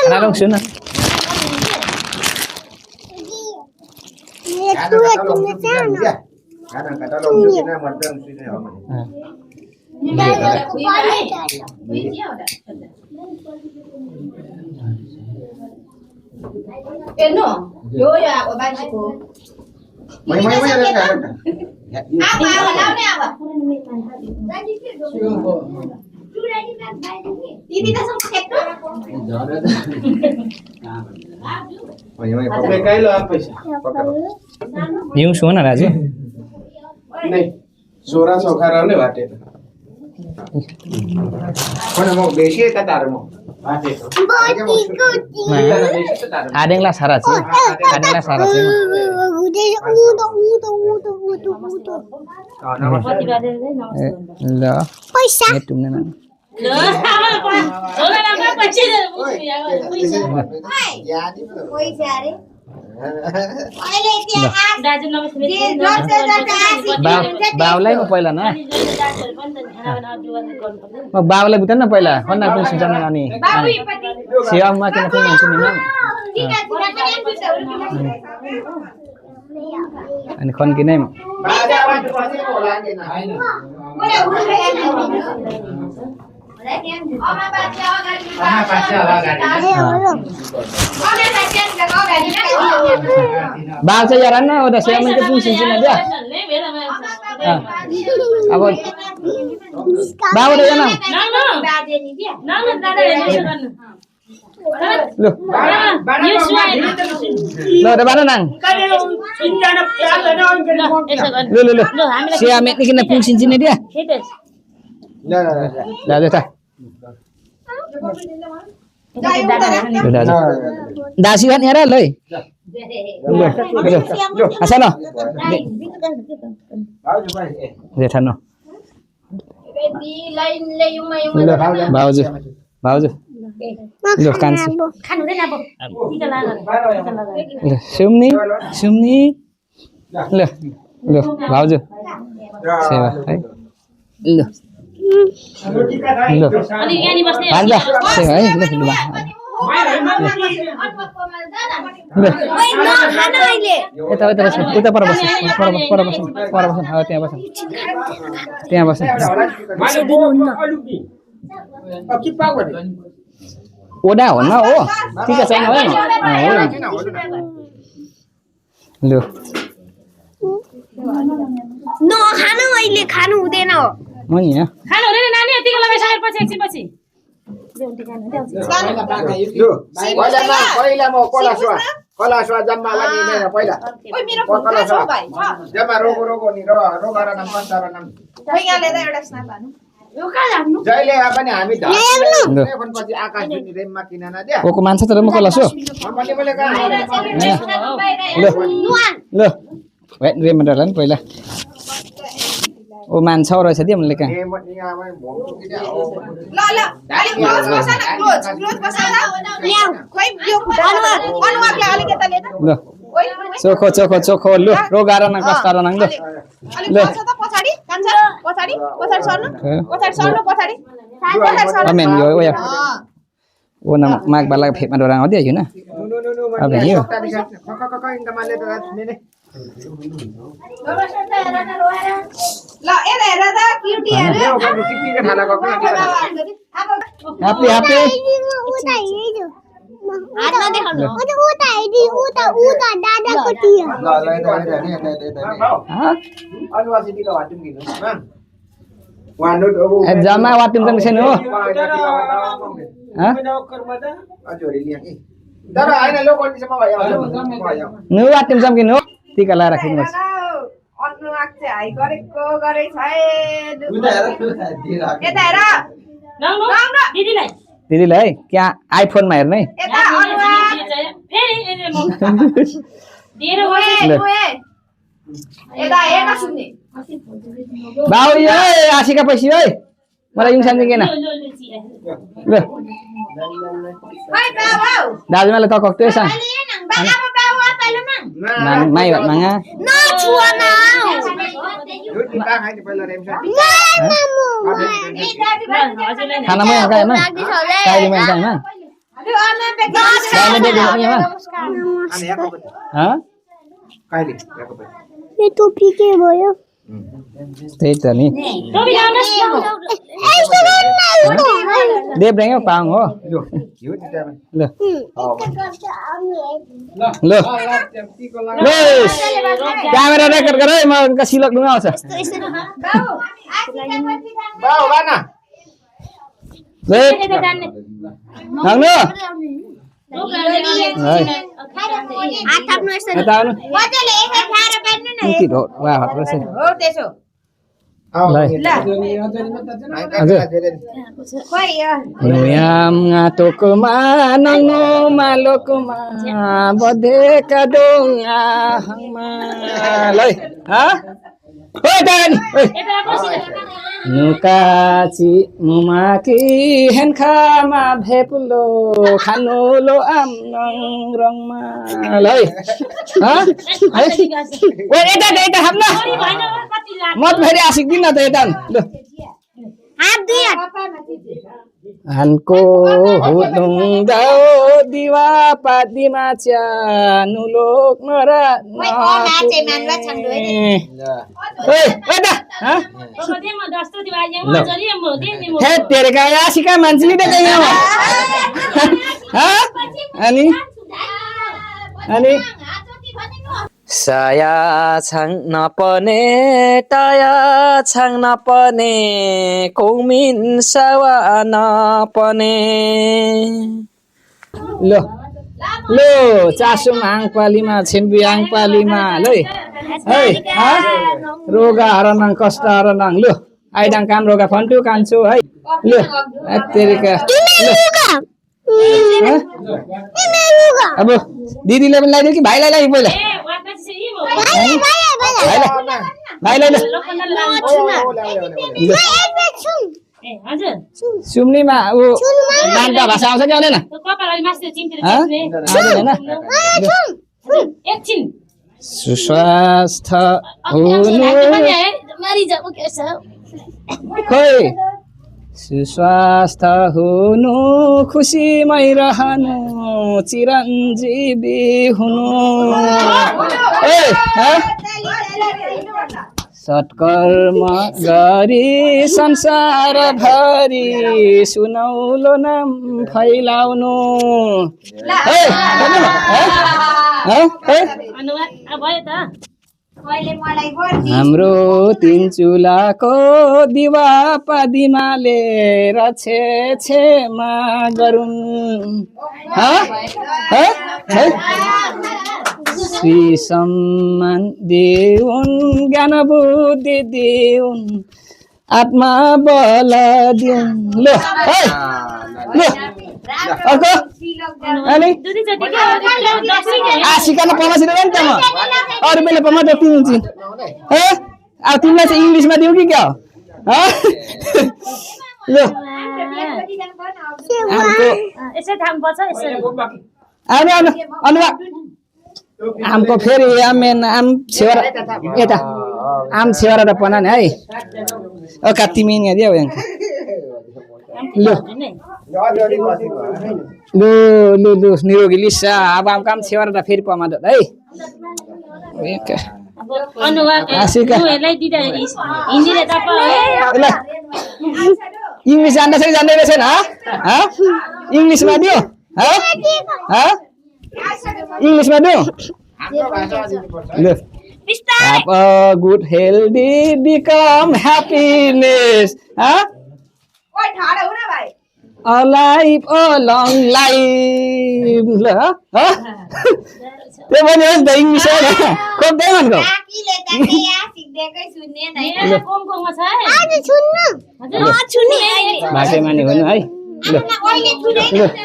Khá đông xuyên nè. Mấy cái là पैसा Yung xuống là gì? नहीं 1600 खराने वाटे पण मग बेशी का तार मग वाटे Ada yang lah syarat sih. Ada yang lah syarat sih. Lah. Itu mana? Baulai mau पहिला ना मग बावला बिता ना पहिला कोण आपण सुजाना आणि सियाम मा के नफे मान्छे नि अनि खन कि नै बाल चाहिँ यार न उता सियाम के पुङ सिन्सिन dia अब बाउ रे ना Loh. Loh, ada mana nang? Loh. Si Amit ni kena pung cincin dia. Dah. Dah sihat ni ada loi. Loh. Asal no? Dia thano. Bau je. Loh kan. Kan udah nabo. Tiga laga. Sumni. Loh. Bau je. Sewa. Loh. Ani ini bosnya. Anda. Sewa. Loh. Kita para bos. Tiang bos. Udah, oh. Tiga saya ngawin. Loh. No, खानु हुँदैन हो म नि खानु हुँदैन नानी यतिको लगाइ साइड पछि एकछिन पछि पहिला म कलासवा जम्मा वानी नै पहिला ओइ मेरो कलासवा भाइ जम्मा रोगो नि रोगारा नाम पन्चारा नाम खै यहाँ लेदा एउटा स्न्याप हानु यो कहाँ लाग्नु जहिले पनि हामी ढाक्न पछि आकाश जुनी रेममा किन न दे कोको मान्छ तर म कलासो मैले बोले का ल वेट रेम डरन पहिला ओ मान्छ रहेछ दिए मैले कहाँ ल अलि क्लोज बस न क्लोज बस न ल्याउ खोइ यो अनुहारले अलि यता ले त ल चोखो ल रोगारा न कस्तारा नङ ल अलि बस त पछाडी कान्छ पछाडी सर्नु पछाडी अमेन यो ओ या ओ न माग बाला फेमा डराङ दिए हैन अब यो ल एला हेर त क्युटी हेर हैप्पी हातमा देखाउनु उता दादाको टिया अनुवासिटीको वाटुम किन वानो जमा वाटुम त छैन हो अजोरी लिया कि तर हैन लो कन्डिसनमा भयो नु वाटुम जम किन हो टिका ला राखिनु पर्छ अनुवाक चाहिँ हाइ गरेको गरे छैन यता हेर दिदीलाई क्या आइफोनमा हेर्ने यता अनुवाक यता हेर्न सुन्ने बाउ यो आशिका पैसी ओइ मलाई युङ सान्दिङ केना ल दाजुमाले त कक्ते सा माइ मांगा न छुना खाना म यहाँ हैन काइले म यहाँ हैन Kaya na din niya. अनि यहाँको पनि Ha? कहिले यहाँको पनि यो टोपी के भयो त्यही त नि टोपी लाउनुहोस् देव रेङ्ग पाङ हो यो यो तितामा ल ल क्यामेरा रेकर्ड गर है म उनका सिलक ढुङ्गा आउँछ बाउ बाना आउनु हात थाप्नु यसरी यता आउनु मजाले एक खाएर बान्नु न यति ढो वा हट रहेछ हो त्यसो खोइ Nuyam ngatukuma nangu malukuma bodeka donga hangma lai ha oi dan oi nukaci mumaki henka ma bhepulo khanulo am nang rongma lai ha oi eta hamna mot bhari asik din na ta eta lo हात दुई हात Anko hudung dao diwa padima cha nulok nora na Hey, ada? Ha? Hey, तेरे का यासी का मंजली they देंगे हम Ha? Ani Saya chang napane taya chang napane kumin sawa napane Lo Lo chasum ang palima chenbi ang palima loi Hey ha roga haranang kasta haranang lo aidang kam roga fantu kanchu hai lo aterika अब दिदीले पनि लगाइदियो कि भाइलाई लाग्यो पहिला भाइलाई सुम्नीमा ऊ बान्टा भाषा आउँछ कि आउँदैन सुस्वास्थ्य हुनु खोइ सुस्वास्थ्य हुनु खुसीमै रहनु चिरञ्जीवी हुनु सत्कर्म गरी संसारभरि सुनौलो नाम फैलाउनु हाम्रो तीन चुलाको दिवा पदिमाले रछे छेमा गरुन् श्री सम्मान दिउन् ज्ञान बुद्धि दिउन् आत्मा बल दिउन् लो लो अर्को अनि सिकाउन पमासिनु नि त म अरू बेला पमा त तिमी है अब तिमीलाई चाहिँ इङ्ग्लिसमा दिउ कि क्या हो लो आउनु आउनु अनुवा आमको फेरि आम छेवरा यता आम छेवरा त पना नि है कति मिन दियो लो लो लो लो निरोगी लिसा अब आम काम छेवरा त फेरि पमा है इंग्लिश जानना सही जानने में से ना हाँ इंग्लिश में दियो हाँ हाँ इंग्लिश में दियो have a good healthy become happiness हाँ a life a long life हाँ त्यो भने नि त इंग्लिश हो नि खोप्दै भनको बाजे माने हुनु है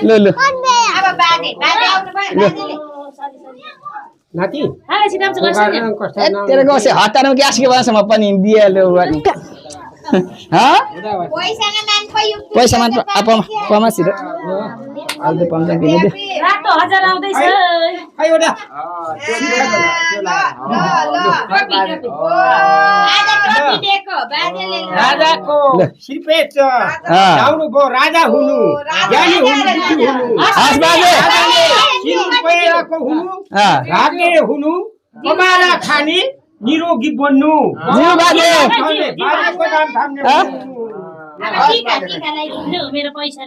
ल ल नाति तेरे को से हतानो ग्यास के बारे में अपन इंडिया ले पैसा मात्र पमासिर अहिले पाउँछ किन दे रातो हजार आउँदैछ खै एउटा राजाको श्रीपेच आउनु भयो राजा हुनु ज्ञानी हुनु हस् बाजे रुपैयाँको हुनु भाग्य हुनु कमाला खाने निरोगी बन्नु बाजे बाजेको नाम थाम्ने लु मेरो पैसा ल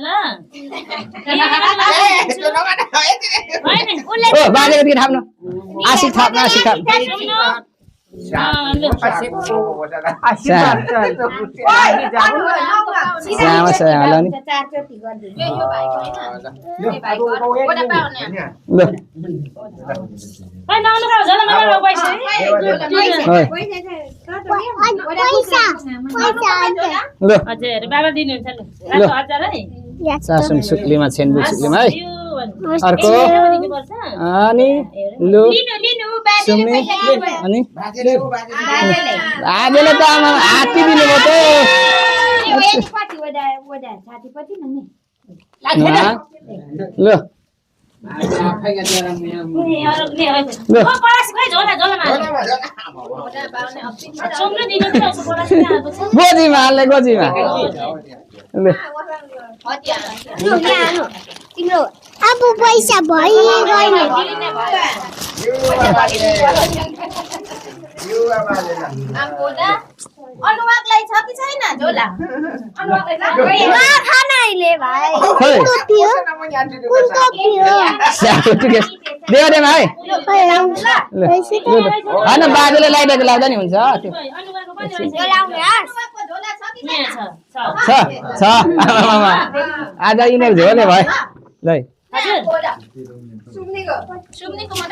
ओ बाजेको तिर थाप्नु आशिक थाप्नु आशिक थाप सामा साला नि ल ल हजुर बाबा दिनुहुन्छ लु रातो हजार है सासुम सुक्लीमा छेनबु सुक्लीमा है अर्को दिनुपर्छ अनि लु लिनु सुम्ने अनि बाजेले त आमा हात्ती दिनुभयो त ल गोजीमा हाल्ने गोजीमा तिम्रो अब पैसा भइगयो अनुवादलाई छ कि छैन झोला खानाइले भाइ कुन कपी हो दे भाइ होइन बाजेले लाइदिएको लाउँदा नि हुन्छ त्यो छ आमामा आज यिनीहरू झोले भयो ल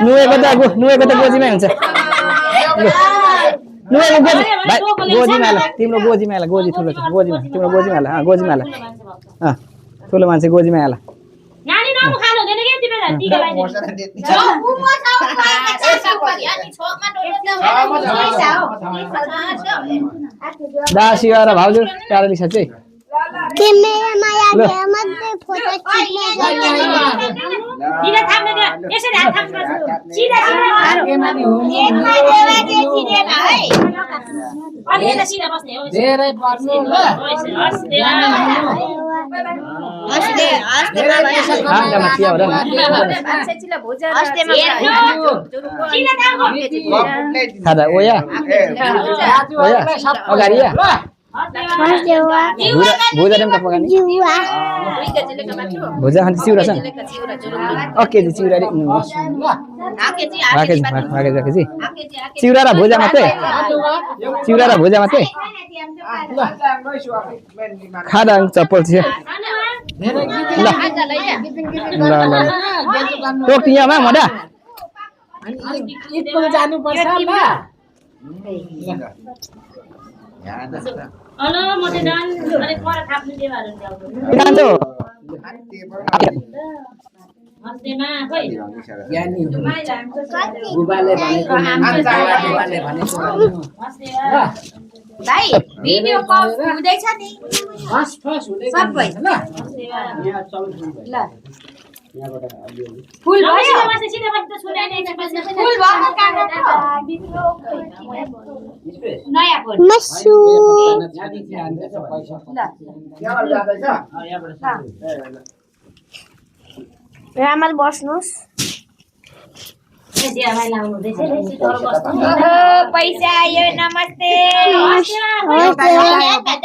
नुहेको त गोजीमै हुन्छ नुहेको गोजी भाइ गोजीमा हाल तिम्रो गोजीमा हाल गोजी ठुलो छ गोजीमा तिम्रो गोजीमा हाल गोजीमा हाल ठुलो मान्छे गोजीमा हाल नानी नमु खानु हुँदैन के यति बेला टीका दासी र भाउजू टाढा दिशा चाहिँ क्यामेरामा याद मध्ये फोटो खिच्ने दिने थाम्ने दियो यसरी हात थाम्नु सिधा अनि यता सिधा बस्ने हो धेरै पर्नु ल आमामा चिया हो र खादा ओया अगाडि या भुजा देम कप गानी भुजा खान्छ चिउरा छ ओके जी चिउरा रे राकेजी चिउरा र भुजा मात्रै खादा चप्पल छ ल टोक यहाँमा मडा स्कुल जानु पर्छ ल अलो मोटे दान अरे पर थाप्नु देवाहरु ल्याउँछु जान्छ हस्तेमा खै ज्ञानी बुबाले भनेको बुबाले भनेको हस्तेमा भाइ भिडियो कल हुँदैछ नि फस हुँदै सबै ल हस्तेमा ल फुल भयो सिधै बस्छ छुने नै फुल भएको कागज नयाँ फोन मसु रामल बस्नुस् दियालाई लाउनु हुँदैछ रे सिधै बस्नु पैसा आयो नमस्ते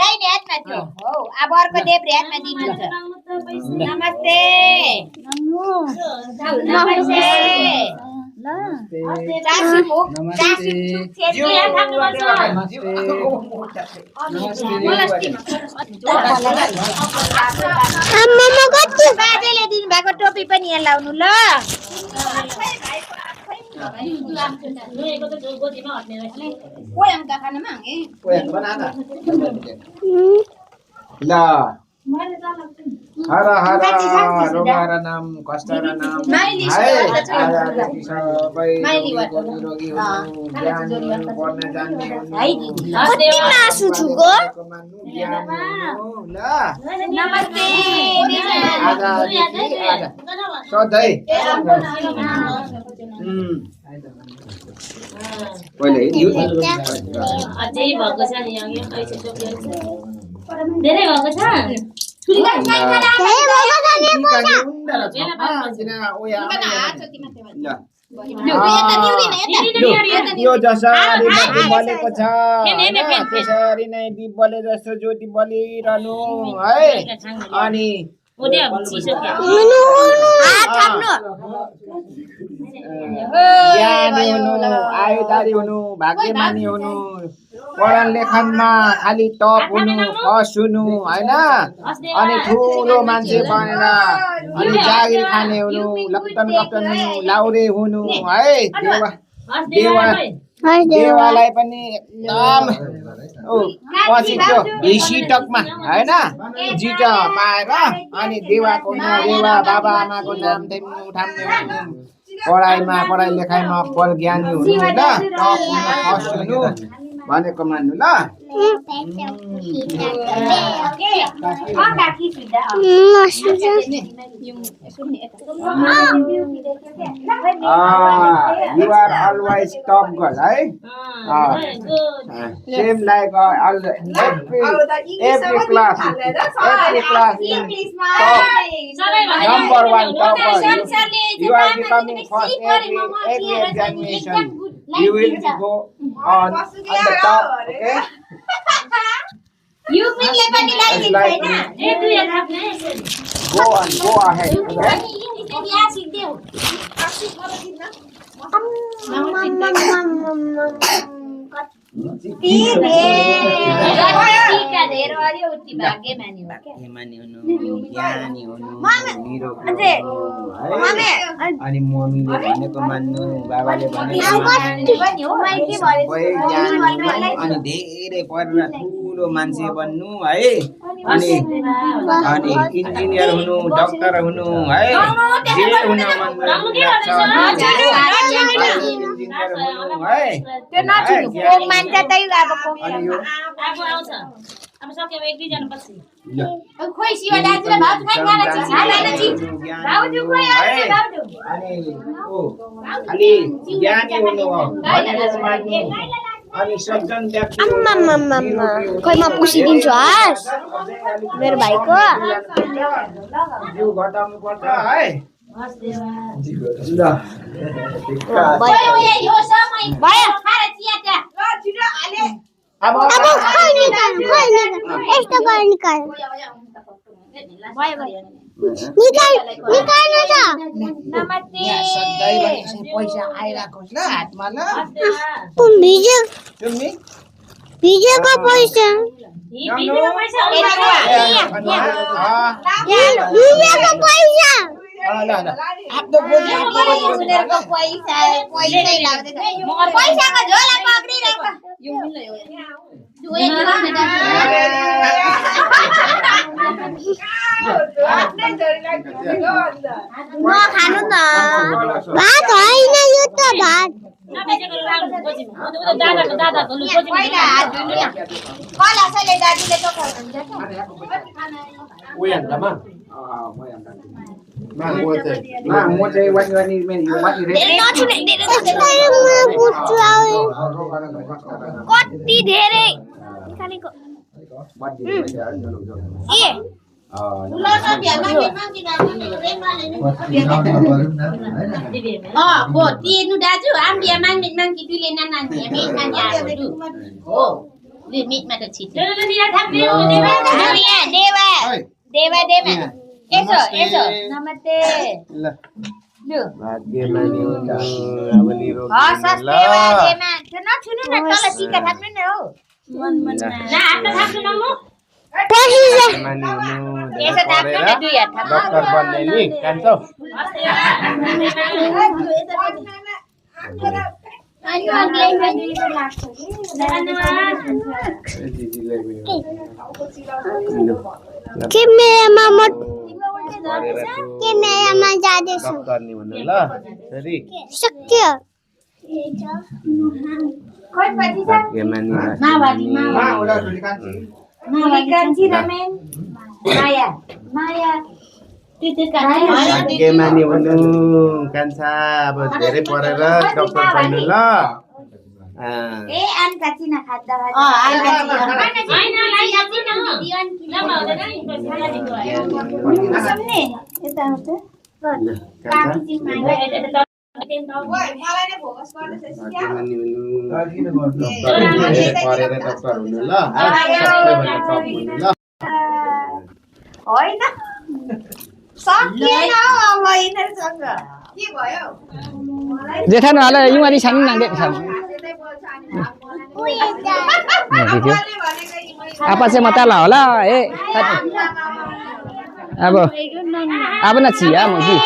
दाहिने हातमा थियो हो अब अर्को देब्रे हातमा दिनु छ नमस्ते नमस्ते बाजेले दिनु भएको टोपी पनि यहाँ लाउनु ल गोजीमा हट्ने रहेछ पोयमका खानामा ए ल हर हर रोगारनम कष्टहरणम माइली हाय सबै सबै निरोगी हुनु ज्ञान हुनु पढ्न जान्ने हुनु है कतिमा आँसु छुको मान्नु ज्ञान हुनु ल नमस्ते आधा सधैँ पहिले अझै भएको छ नि यहाँ पैसा टोकेको छ धेरै भएको छ यो जसरी बत्ती बलेको छ त्यसरी नै दीप बले जस्तो ज्योति बलिरहनु है अनि ज्ञानी हुनु आयुधारी हुनु भाग्यमानी हुनु पढन लेखनमा खाली टप हुनु फर्स्ट हुनु होइन अनि ठुलो मान्छे बनेर अनि जागिर खाने हुनु लप्टन कप्टन हुनु लाउरे हुनु है देवालाई पनि एकदम पछि त्यो भिसिटकमा होइन जिट पाएर अनि देवाको देवा बाबा आमाको नाम उठाउने हुनु पढाइ लेखाइमा फल ज्ञानी हुनु होइन टप हुनु फर्स्ट हुनु भनेको मान्नु ल you are always top girl है same like every class in top number 1 topper you are becoming first every examination you will go on the top okay You will पनि लाइक go ahead okay? अनि मम्मीले भनेको मान्नु बाबाले भनेको अनि धेरै पढेर ठुलो मान्छे बन्नु है अनि इन्जिनियर हुनु डाक्टर हुनु है जे हुन मन लाग्छ इन्जिनियर हुनु है त्यो नछुनु कोक मान्छे तै अब कोक अनि यो अब सक्यो एक दुई जना पछि खोइ शिव दाजुले भात खाइ खाना छ खाना छि दाजु खोइ आछ दाजु अनि ओ खाली ज्ञानी हुनु हो अनि सज्जन व्यक्ति खोइ म पुसिदिन्छु हास मेरो भाइको जिउ घटाउनु पर्छ है ल भयो यो समय भयो खाना चिया त्यहाँ ल छिटो हाले अब खोइ यस्तो गरी निकाल भयो निकाल न त नमस्ते पैसा आइराको छ हातमा ल भिजेको पैसा भिडियो पैसा भिजेको पैसा ल आफ्नो बोली उनीहरुको पैसा पैसै लाग्दै पैसाको झोला पक्रिरहेको यो मिल्यो म खानु त भात होइन यो त भात नबेजेको लाग्नु खोजी दादाको लु खोजी पहिला हात धुनु न कलासले दाजुले टोकाउनुहुन्छ उयान्दामा म चाहिँ वानी कति धेरै तिर्नु दाजु आम्बिया माङ्गी दुले नानी हो मिटमा त छिटो देवा यसो नमस्ते भाग्यमानी हुन्छ अब निरो नछुनु न तल टिका थाप्नु न हौ भाग्यमानी हुनु यसो थाप्नु न दुई हात थाप्नु डाक्टर बन्ने नि कान्छो कि मेरोमा क्यामेरामा जाँदैछु गर्ने भन्नु ल सरी सक्यो मानी भन्नु कान्छा अब धेरै पढेर डक्टर बन्नु ल मलाई नै फोकस गर्दैछ पढेर डक्टर हुनु ल सबैभन्दा टप हुनु ल होइन सकिएन अब यिनीहरूसँग के भयो जेठा नहाले युवारी छान्नु नागे छान्नु apa sih mata lah lah apa nak cia mungkin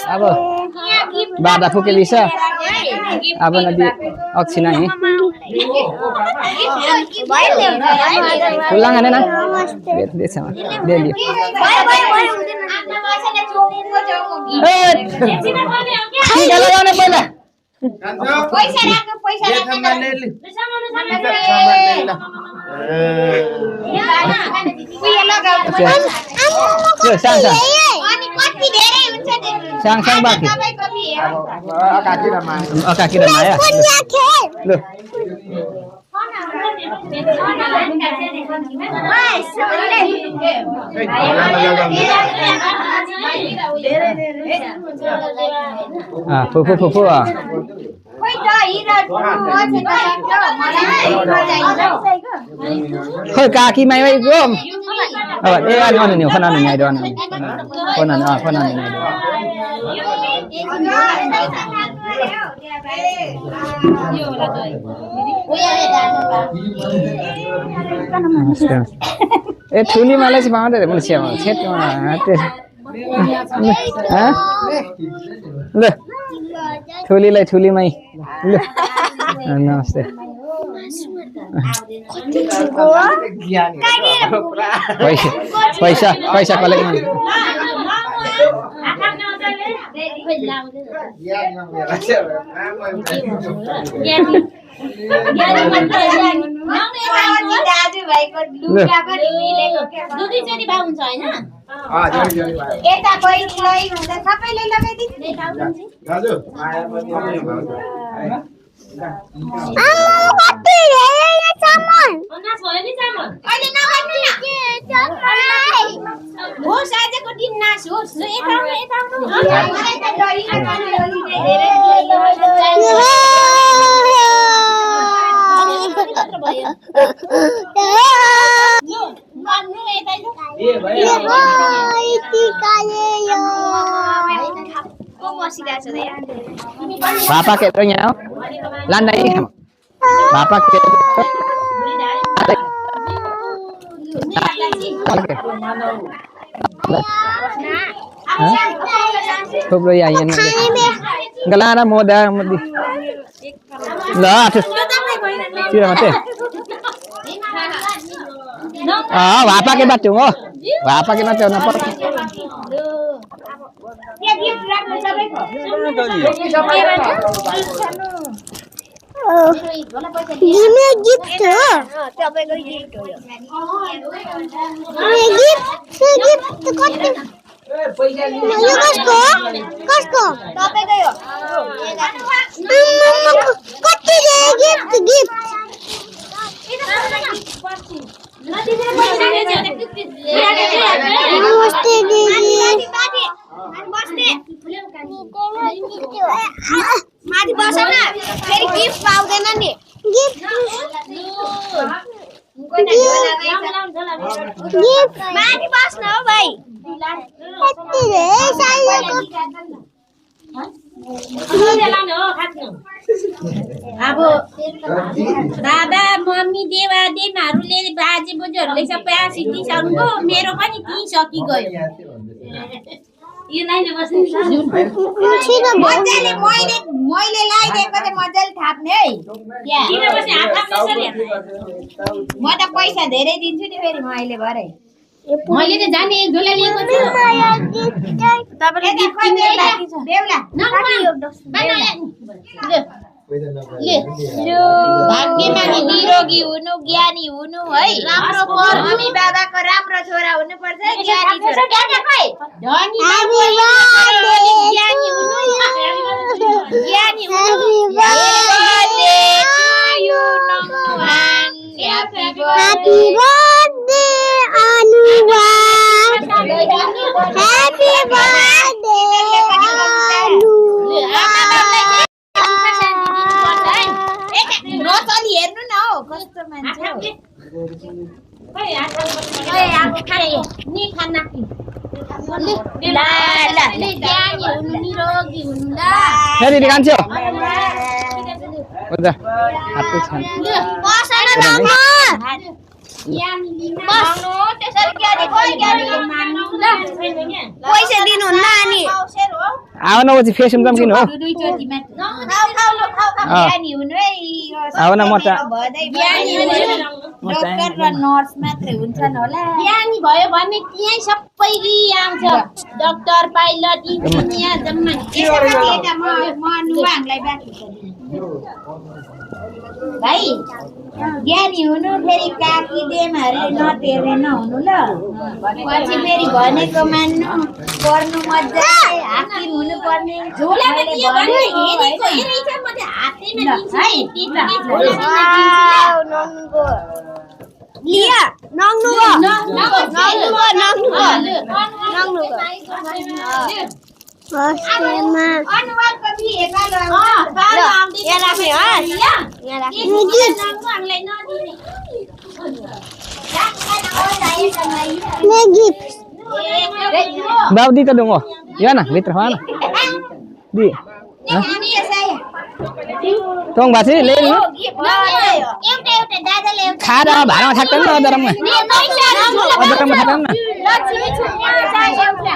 apa bada pukul lisa apa nanti oksina ini pulang ada nak dia sama dia kalau yang boleh पैसा राख्नु sang baki kaki ramai ya loh pupu khơi kaki mày mày gom dia ăn nhiều phân ăn ngày đó phân ăn ngày đó ठुली मलाई चाहिँ पाउँदैन मैले छेमा छेटमा ल ठुलीलाई ठुलीमै ल नमस्ते पैसा कलेक्ट गर्नु Bapak ketanya, landai bapak Khúc rồi dài nhìn Galana moda mudi. Lah, chưa mà thế. Bapak ke batu oh. Bapak ke batu napa? Ini gift हो तपाईको गिफ्ट हो यो गिफ्ट कति यो कसको तपाईको यो कति दे गिफ्ट नमस्ते दिदी माथि बस न फेरि गिफ्ट पाउँदैन नि गिफ्ट माथि बस्न हो भाइ कति रे साइजको अब दादा मम्मी देवा देमाहरूले बाजे बोजूहरूले सबै सिकिसक्नुभयो मेरो पनि ती सकिगयो यो नाइले बस्नु मजाले मैले लाइदिएको चाहिँ मजाले थाप्ने है किन बस्ने हात थाप्नु छ नि म त पैसा धेरै दिन्छु नि फेरि मैले भरे मैले त जाने एक झोला लिएको छु तपाईले गिफ्ट किन्ने बाँकी छ देउला ले भाग्यमा निरोगी हुनु ज्ञानी हुनु है राम्रो पर मम्मी बाबाको राम्रो छोरा हुनु पर्छ ज्ञानी छोरा खै धनी ज्ञानी हुनु ज्ञानी हुनु Happy birthday, Anuva. Happy birthday, हेर्नु न हौ कस्तो मान्छे नि खाना ज्ञानी हुनु निरोगी हुनु ल दिदी कान्छो ओदा हातै छान पैसा दिनुहुन्न अनि आउन पछि फेसम जम किन हो ज्ञानी हुनु है आउन म त डक्टर र नर्स मात्रै हुन्छन् होला ज्ञानी भयो भने त्यही सबै आउँछ डक्टर पाइलट इन्जिनियर जम्मा म नुहाङलाई बाँकी भाइ ज्ञानी हुनु फेरि काकी देमहरुले नटेर्ने नहुनु ल पछि फेरि भनेको मान्नु पढ्नु मज्जाले हाकिम हुनु पर्ने झोलामा दियो भने हेरेको हेरै छ म त हातैमा दिन्छु नङ्गो लिया नङ्गो फर्स्टमा अनुवादको भी हेर्न ल यहाँ राख्ने हो यहाँ राख्ने नङ्गोहरुलाई नदिने मैं गिफ्ट बाबु दी त दूंगा या ना भित्र खाना दी तोङ भाषी ले लु एउटा एउटा दादाले एउटा खादा भाडामा थाक्दैन न अदरममा अदरममा थाक्दैन न लक्ष्मी छुट्या चाहिँ एउटा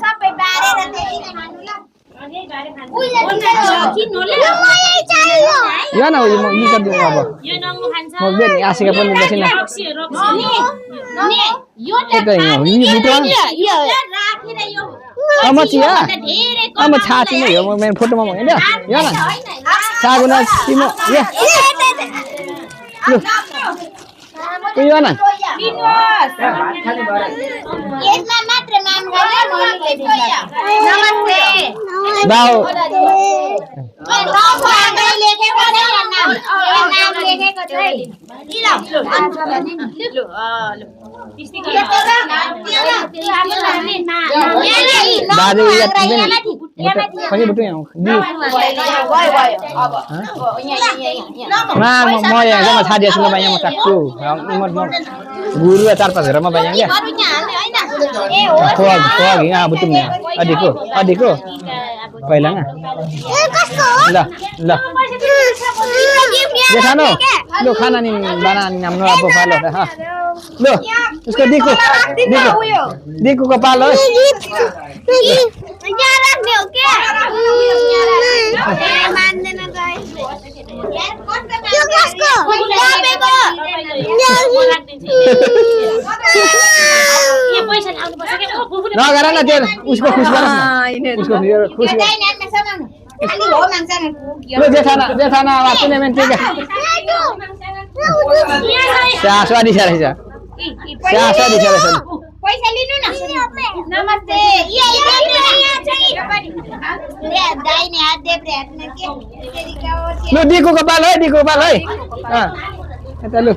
सबै बारेर त्यही खानु ल या ना यो म कर दूंगा अब यो नङ्गो खान्छ म बेन आशिका पनि बसिन रक्सी यो त्यही त यो भित्र राखेर यो अमचिया अम छाती नै हो म मेरो फोटोमा भन्दैन या ना सागुना सिमो या यो ना यसमा मात्र नाम गरेर मैले दिन्छ नमस्ते बाउ लेखेको छैन नाम लेखेको छैन दाजु या पनि बुटु यहाँ दी मा म यहाँ जम्मा छाडी आछु म यहाँ म टाक्छु म गुरु 4-5 घरमा बायाँ क्या फोग यहाँ बुटु नि अदिको पहिला न ल ल जेठानो लो खाना नि बना नि नाम अब पालो ह लो उसको दिको को पालो यहाँ राख्ने हो के मान्दैन गए यो कसको तपाईँको यहाँ पैसा आउनु पर्छ के नगर न त्यो उसको खुश गर उसको खुश गर खाली हो मान्छन् लो जेठाना वास्तुले मेन ठीक है स्वादी छ रहेछ स्वादी छ रहेछ पैसा लिनु न नमस्ते दाहिने हात देब्रे हातमा के लो दिको कपाल है यता लु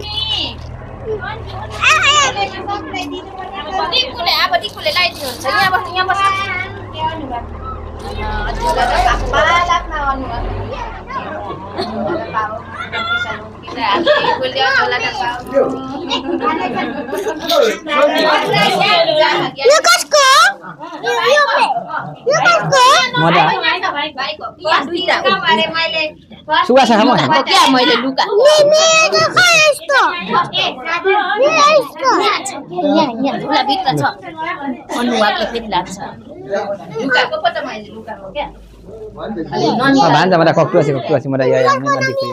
दिकुले लगाइदिनु हुन्छ यहाँ बस यो कसको सुगा छ खामा क्या मैले लुगा यहाँ झोला भित्र छ अनुहारले फेरि लाग्छ लुगाको पो त मैले लुगाको क्या भान्जा मलाई कक्टुसी मलाई यहाँ नदिएको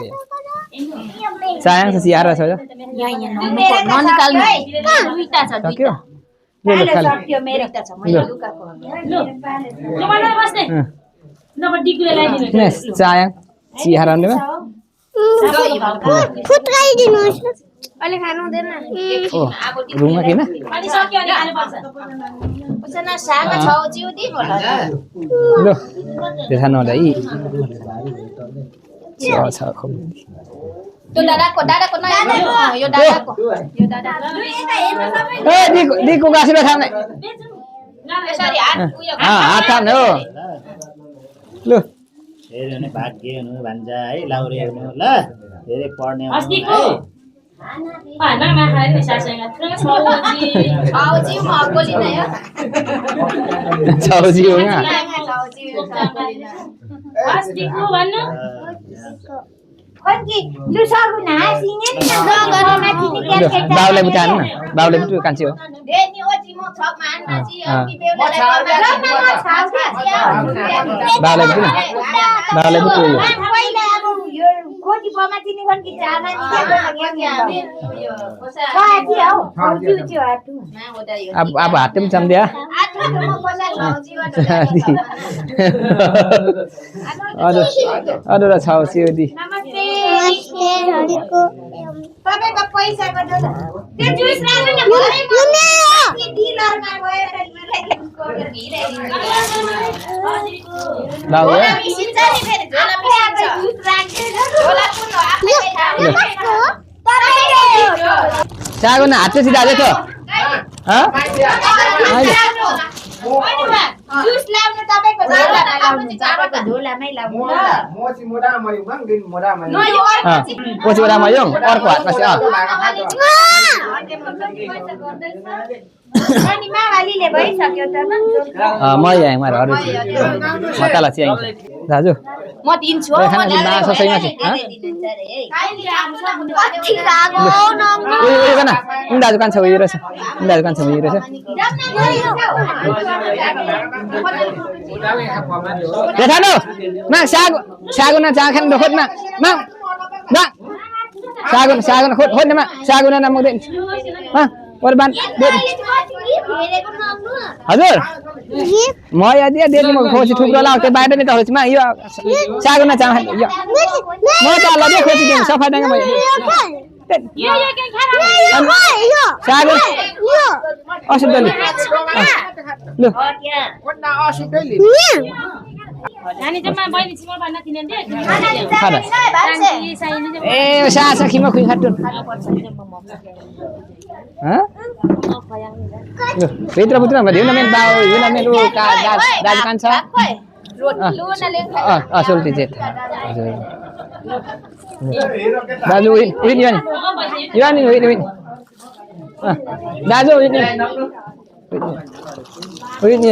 sayang sesiara saja. ननिकाल्नु दुईटा छ सक्यो यो अहिले खाली सक्यो मेरो त छ मैले लुकाको ल त्यो मलाई बस्ने नभए डिकुले लगाइदिनु Nes sayang siara ni mah. फुत्काइदिनुहोस् न अहिले खानु हुँदैन Oh, rumah kena. अनि सक्यो अनि खानु पर्छ उसना सागा छौ जिउ दि होला Loh, di sana ada i. So không. त्यो दादाको नयाँ यो दादाको Di ku kasih dah sana. यसरी हात उयो हात थाम्ने हो लु धेरै हुने भाग्य हुनु भन्छ है लाउरे हुनु ल धेरै पढ्ने हुनु अस्तिको हैन मा खाए नि सासैगा छौ जिउ म बोली न यो छौजी हो यहाँ छौ जिउ अस्तिको भन्नु खन्जी लु सगु न सिङे नि न गगनमा थिनि लु बाउलाई बुझान न बाउलाई बुझु कान्छी हो देनी ओजी म छक मान माची अघि बेउलालाई बाउलाई बुझु न बाउलाई बुझु यो पहिला अब यो खोजी बमा थिनि खन कि चाना नि यो कोसा काजी हौ जिउ जिउ हातु मा ओदा यो अब हात पनि चम्दिया आठो म कोसा छौ जिउ अरू र छौसी हो दि नमस्ते हरिको तपाईको पैसाको जोड त्यो जुस राख्नु न भरे म डिलरमा गएर मलाई कोटर भिराइदिनु बाउ हो मिसिन्छ नि फेरि झोला मिसिन्छ जुस राख्नु झोला कुन हो आफै थाहा चागो न हात चाहिँ सिधा हाल्यो त जुस ल्याउनु तपाईको झोला लाउनु तपाईको झोलामै लाउनु मोची मोडा मयो बङ दिन मोडा मयो न यो पछि बेला म यो अर्को हातमा चाहिँ अनि मावालीले भइसक्यो त म यहाँ मार अरू म तल चाहिँ दाजु म दिन्छु ए, खाना चाहिँ बाँस ससैमा चाहिँ, हँ? उयो गर्न दाजु कान्छ उयो रहेछ दाजु कान्छ उयो रहेछ देखानु मा सागो सागो न चाखा न खोज्न मा मा सागो सागो न खोज्न मा सागो न म दे मा और बान दे हजुर म या दिए दे म खोजी थुप्रो लाउ त्यो बाटो नि त होस् मा यो सागो न चाखा यो म त अलि खोजी दिनु सफा डाङ्गा म यो के खाना सागो असुदले लु कोन्ना असुटैले नानी जम्मा बहिनी छिमल भन्न थिएन दे खाना साइनी साइनी ए सासा खिमा खुइ खाटुन ह लु भित्र बुत्र दिउ न मेन बाउ यो न मेन उ का दाज कान्छ असुल्टी जेठ हजुर दाजु उइन उइन दाजु उइन